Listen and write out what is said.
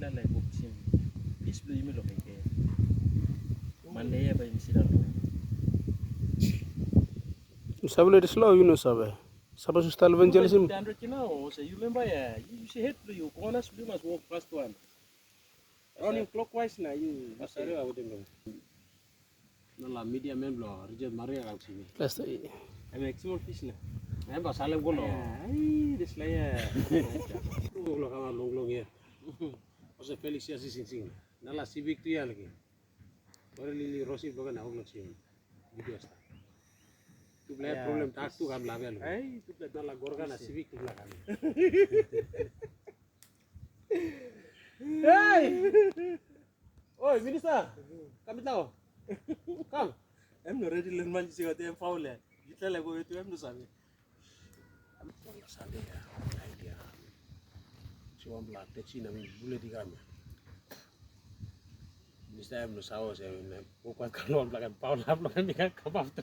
la la bokchim. Bis lu yimi lo keke. Mane ya ba misira lo. Sabule slow you know sabe. Sabe su style evangelism. 100 kina so you remember ya. You should hit you corners you must walk fast one. Running clockwise na you. Pasare wa wote ndo. Nala media memblo reject Maria ka sini. That's the Maximum fish na. Ay pasale golo. Ay, this la ya. Golo kama long ya. Ose Felix ya sing. Nala civic tu ya lagi. Baru lili Rosi bukan nak golo sini. Video sta. Tu play problem tak tu kam lawe lu. Ay, Tu play nala gorga na civic tu belakang. hey! Oi, minister. Kami tahu. Come. I'm not ready to learn manji sigot em foul ya. Kita lagi go itu em no sabe. Sabe ya. Idea. Cuma belak teci nami bule di kami. Minister em no sawo saya. Bukan kalau belakang pound up belakang ni kan kapal tu.